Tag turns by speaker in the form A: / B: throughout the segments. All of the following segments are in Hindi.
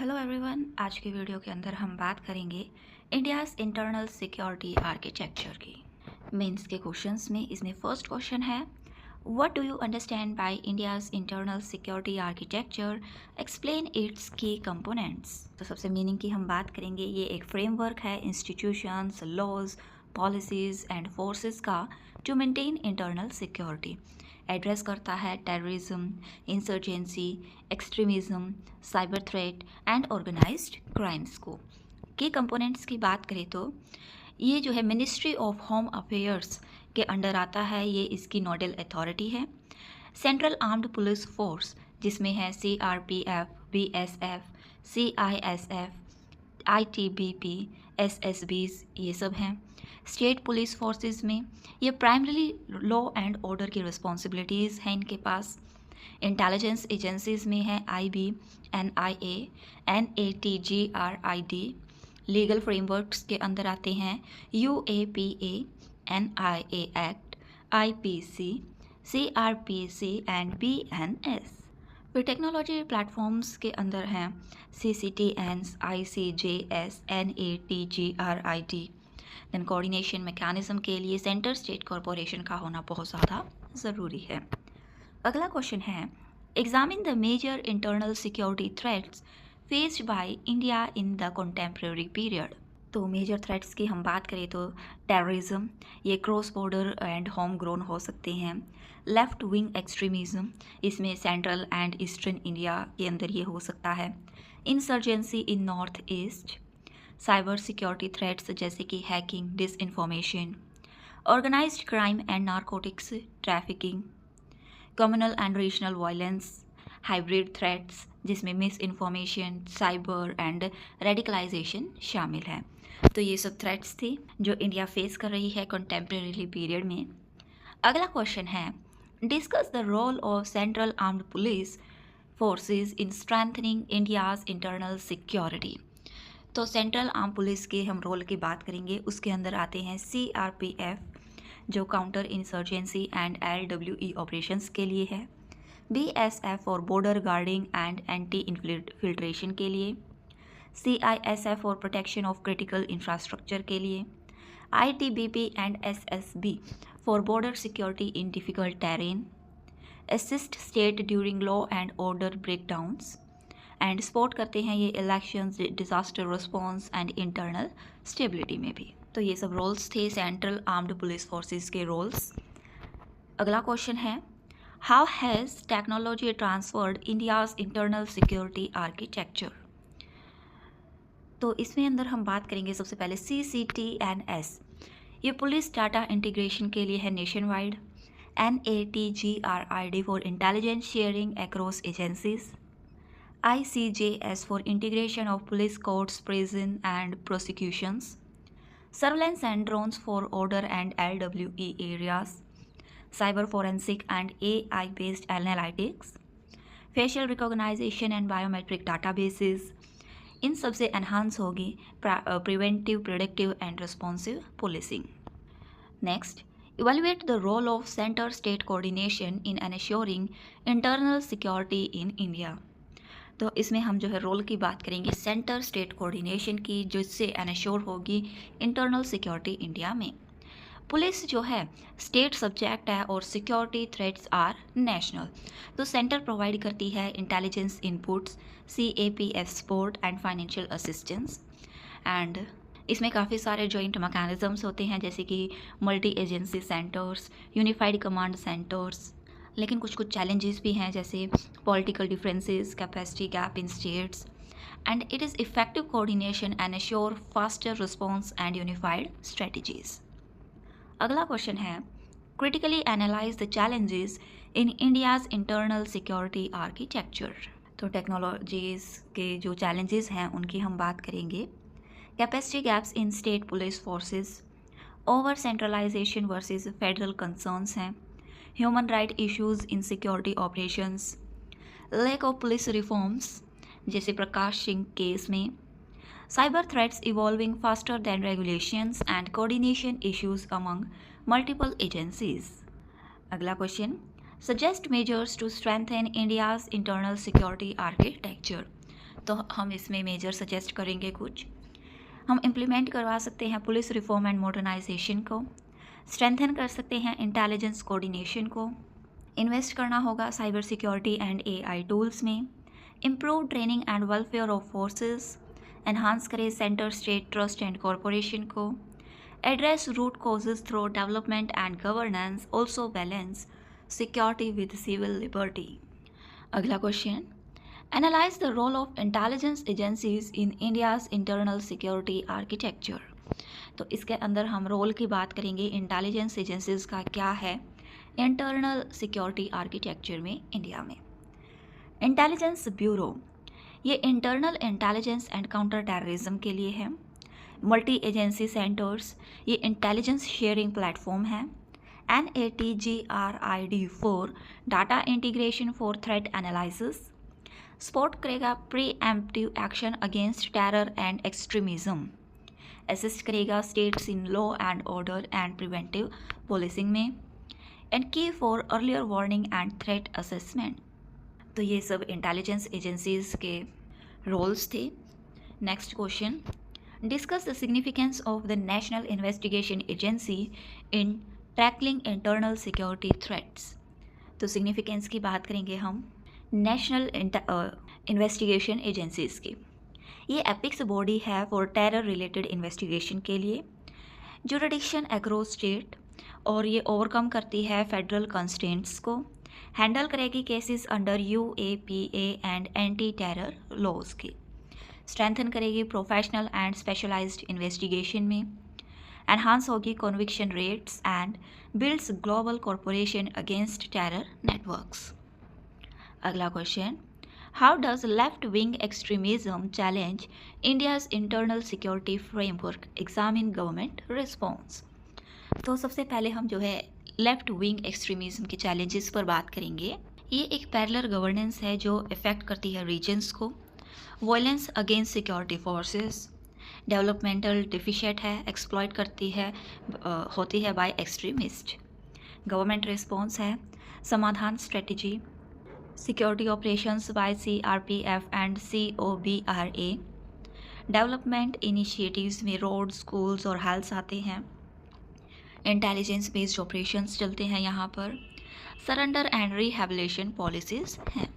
A: हेलो एवरीवन, आज की वीडियो के अंदर हम बात करेंगे इंडियाज़ इंटरनल सिक्योरिटी आर्किटेक्चर की। मेंस के क्वेश्चंस में इसमें फर्स्ट क्वेश्चन है, what do you understand by India's internal security architecture, explain it's की कंपोनेंट्स। तो सबसे मीनिंग की हम बात करेंगे, ये एक फ्रेमवर्क है institutions, laws, policies and forces का to maintain internal security. Address करता है terrorism, insurgency, extremism, cyber threat and organised crimes को। की कंपोनेंट्स की बात करें तो ये जो है मिनिस्ट्री ऑफ होम अफेयर्स के अंडर आता है, ये इसकी नोडल अथॉरिटी है। सेंट्रल आर्म्ड पुलिस फोर्स जिसमें है CRPF, BSF, CISF, ITBP, SSBs, ये सब हैं। स्टेट पुलिस फोर्सेस में ये प्राइमरीली लॉ एंड ऑर्डर की रिस्पॉन्सिबिलिटीज़ हैं इनके पास। इंटेलिजेंस एजेंसीज में है IB, NIA, NATGRID। Legal frameworks के अंदर आते हैं UAPA, NIA act, IPC, CRPC and BNS। फिर टेक्नोलॉजी प्लेटफॉर्म्स के अंदर हैं CCTNs, ICJS, NATGRID। Then coordination mechanism के लिए सेंटर स्टेट कॉरपोरेशन का होना बहुत ज़्यादा ज़रूरी है। अगला क्वेश्चन है, examine the major internal security threats faced by India in the contemporary period. तो मेजर थ्रेट्स की हम बात करें तो टेररिज्म, ये cross border and home grown हो सकते हैं। लेफ्ट विंग एक्सट्रीमिज्म, इसमें सेंट्रल एंड ईस्टर्न इंडिया के अंदर ये हो सकता है। Insurgency in north east. Cyber security threats जैसे कि hacking, disinformation, organised crime and narcotics trafficking, communal and regional violence, hybrid threats जिसमें misinformation, cyber and radicalisation शामिल है। तो ये सब थ्रेट्स थे जो इंडिया फेस कर रही है कंटेम्प्रेरी पीरियड में। अगला क्वेश्चन है, discuss the role of central armed police forces in strengthening India's internal security. तो सेंट्रल आर्म पुलिस के हम रोल की बात करेंगे, उसके अंदर आते हैं CRPF जो counter insurgency and LWE operations के लिए है, BSF और border guarding and anti infiltration के लिए, CISF और प्रोटेक्शन ऑफ क्रिटिकल इंफ्रास्ट्रक्चर के लिए, ITBP and SSB for border security in difficult terrain, assist state during law and order breakdowns and support करते हैं ये elections, disaster response and internal stability में भी। तो ये सब रोल्स थे सेंट्रल आर्म्ड पुलिस फोर्सेस के रोल्स। अगला क्वेश्चन है, how has technology transferred India's internal security architecture. तो इसमें अंदर हम बात करेंगे सबसे पहले CCTNS, ये पुलिस डाटा इंटीग्रेशन के लिए है nation wide. NATGRID for intelligence sharing across agencies, ICJS for integration of police courts, prison and prosecutions, surveillance and drones for order and LWE areas, cyber forensic and AI-based analytics, facial recognition and biometric databases। इन सब से एनहांस होगी preventive, predictive and responsive policing. Next, evaluate the role of center state coordination in ensuring internal security in India। तो इसमें हम जो है रोल की बात करेंगे सेंटर स्टेट कोऑर्डिनेशन की, जिससे एनश्योर होगी इंटरनल सिक्योरिटी इंडिया में। पुलिस जो है स्टेट सब्जेक्ट है और सिक्योरिटी थ्रेट्स आर नेशनल। तो सेंटर प्रोवाइड करती है intelligence inputs, CAPF support and financial assistance. And इसमें काफ़ी सारे जॉइंट मैकेनिज्म्स होते हैं जैसे कि multi agency centres, unified command centres. लेकिन कुछ कुछ चैलेंजेस भी हैं जैसे political differences, capacity gap in states and it is effective coordination and assure faster response and unified strategies. अगला क्वेश्चन है, critically analyse the challenges in India's internal security architecture. तो टेक्नोलॉजीज़ के जो चैलेंजेस हैं उनकी हम बात करेंगे। Capacity gaps in state police forces, over centralisation versus federal concerns हैं, human right issues in security operations, lack of police reforms जैसे प्रकाश सिंह केस में, cyber threats evolving faster than regulations and coordination issues among multiple agencies. अगला question, suggest measures to strengthen India's internal security architecture. तो हम इसमें मेजर सजेस्ट करेंगे कुछ। हम इम्प्लीमेंट करवा सकते हैं पुलिस रिफॉर्म एंड मॉडर्नाइजेशन को, स्ट्रेंथन कर सकते हैं इंटेलिजेंस कोऑर्डिनेशन को, इन्वेस्ट करना होगा cyber security and AI tools में, improve training and welfare of forces, enhance करें centre state trust and corporation को, address root causes through development and governance, also balance security with civil liberty. अगला question, analyse the role of intelligence agencies in India's internal security architecture. तो इसके अंदर हम रोल की बात करेंगे, इंटेलिजेंस एजेंसीज का क्या है इंटरनल सिक्योरिटी आर्किटेक्चर में इंडिया में। इंटेलिजेंस ब्यूरो, ये internal intelligence and counter terrorism के लिए है। मल्टी एजेंसी सेंटर्स, ये इंटेलिजेंस शेयरिंग प्लेटफॉर्म है। NATGRID4, data integration for threat analysis, support करेगा preemptive action against terror and extremism, assist करेगा states in law and order and preventive policing में, and key for earlier warning and threat assessment. तो ये सब इंटेलिजेंस एजेंसीज के रोल्स थे। Next question, discuss the significance of the national investigation agency in tackling internal security threats. तो सिग्निफिकेंस की बात करेंगे हम नेशनल इन्वेस्टिगेशन एजेंसीज की। ये एपिक्स बॉडी है फॉर टेरर रिलेटेड इन्वेस्टिगेशन के लिए, जुरिडिक्शन अक्रॉस स्टेट, और ये ओवरकम करती है फेडरल कंस्ट्रेंट्स को, हैंडल करेगी cases under UAPA and anti terror laws की, स्ट्रेंथन करेगी प्रोफेशनल एंड स्पेशलाइज्ड इन्वेस्टिगेशन में, एनहांस होगी conviction rates and builds global corporation against terror networks. अगला question, how does left wing extremism challenge India's internal security framework, examine government response. तो सबसे पहले हम जो है लेफ्ट विंग एक्सट्रीमिज्म के चैलेंजेस पर बात करेंगे। ये एक पैरेलल गवर्नेंस है जो इफेक्ट करती है रीजन्स को, violence against security forces, developmental deficient है, एक्सप्लॉइट करती है होती है बाय एक्सट्रीमिस्ट। गवर्नमेंट रिस्पॉन्स है Samadhan strategy, security operations by CRPF and COBRA, development initiatives में रोड, स्कूल्स और हेल्थ आते हैं, इंटेलिजेंस बेस्ड ऑपरेशंस चलते हैं यहाँ पर, सरेंडर एंड रिहैबिलिटेशन पॉलिसीज हैं।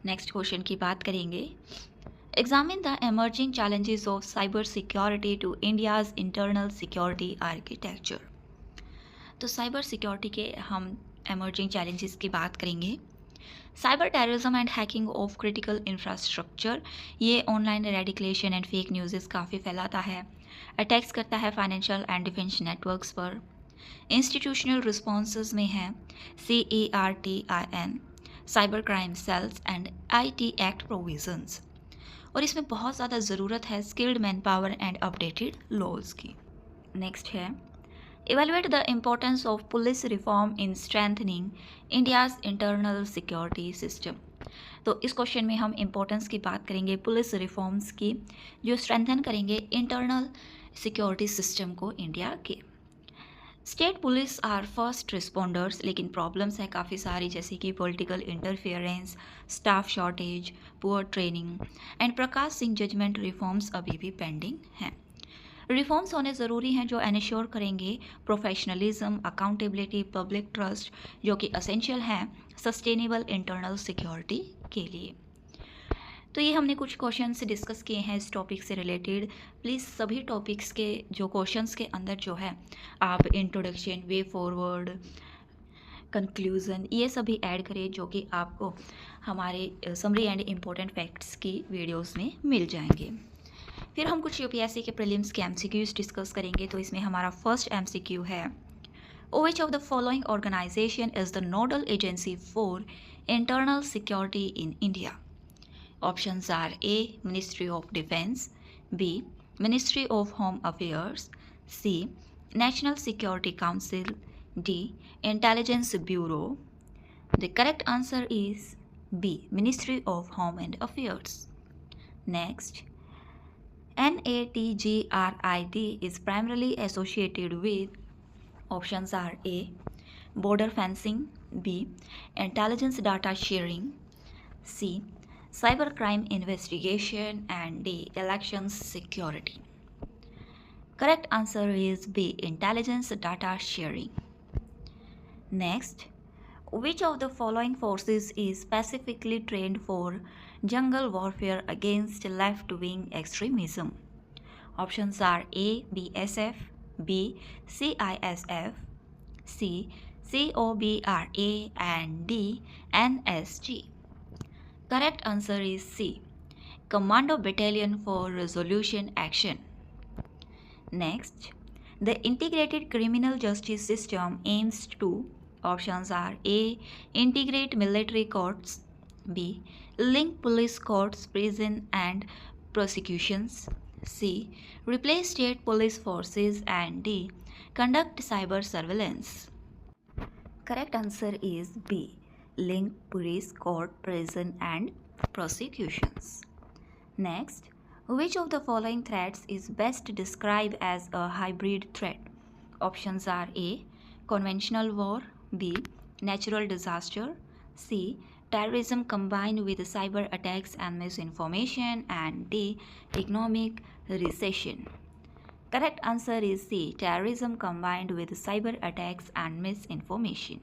A: नेक्स्ट क्वेश्चन की बात करेंगे, examine the emerging challenges of cyber security to India's internal security architecture. तो साइबर सिक्योरिटी के हम एमर्जिंग चैलेंजेस की बात करेंगे। Cyber terrorism and hacking of critical infrastructure, ये online radicalisation and fake news काफ़ी फैलाता है, अटैक्स करता है फाइनेंशियल एंड डिफेंस नेटवर्क्स पर। इंस्टीट्यूशनल रिस्पॉन्सेज में हैं CERTIN, cyber crime cells and IT act provisions, और इसमें बहुत ज़्यादा ज़रूरत है skilled manpower and updated laws की। नेक्स्ट है, evaluate the importance of police reform in strengthening India's internal security system. तो इस क्वेश्चन में हम इम्पोर्टेंस की बात करेंगे पुलिस रिफॉर्म्स की, जो स्ट्रेंथन करेंगे इंटरनल सिक्योरिटी सिस्टम को इंडिया के। State police are first responders, लेकिन प्रॉब्लम्स हैं काफ़ी सारी, जैसे कि political interference, staff shortage, poor training and Prakash Singh judgment reforms अभी भी पेंडिंग हैं। रिफॉर्म्स होने ज़रूरी हैं जो एनश्योर करेंगे प्रोफेशनलिज्म, अकाउंटेबिलिटी, पब्लिक ट्रस्ट, जो कि असेंशियल हैं सस्टेनेबल इंटरनल सिक्योरिटी के लिए। तो ये हमने कुछ क्वेश्चंस डिस्कस किए हैं इस टॉपिक से रिलेटेड। प्लीज़ सभी टॉपिक्स के जो क्वेश्चंस के अंदर जो है आप इंट्रोडक्शन, वे फॉरवर्ड, कंक्लूज़न, ये सभी ऐड करें, जो कि आपको हमारे समरी एंड इम्पोर्टेंट फैक्ट्स की वीडियोस में मिल जाएंगे। फिर हम कुछ UPSC के प्रीलिम्स के MCQs डिस्कस करेंगे। तो इसमें हमारा फर्स्ट MCQ है, Which of the following organization is the nodal agency for internal security in India? Options are A. Ministry of Defense, B. Ministry of Home Affairs, C. National Security Council, D. Intelligence Bureau. The correct answer is B. Ministry of Home and Affairs. Next, NATGRID is primarily associated with, options are A. Border fencing, B. Intelligence data sharing, C. cybercrime investigation, and D. Elections security. Correct answer is B. Intelligence data sharing. Next, which of the following forces is specifically trained for jungle warfare against left-wing extremism? Options are A. BSF, B. CISF, C. COBRA, and D. NSG. Correct answer is C. Commando Battalion for Resolution Action. Next, the integrated criminal justice system aims to, options are A. Integrate military courts, B. Link police courts, prison and prosecutions, C. Replace state police forces, and D. Conduct cyber surveillance. Correct answer is B. Link police court, prison and prosecutions. Next, which of the following threats is best described as a hybrid threat? Options are A. Conventional war, B. Natural disaster, C. Terrorism combined with cyber attacks and misinformation, and D. Economic recession. Correct answer is C. Terrorism combined with cyber attacks and misinformation.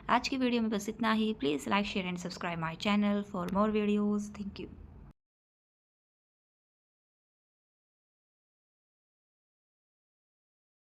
A: आज की वीडियो में बस इतना ही. Please like share and subscribe my channel for more videos. Thank you.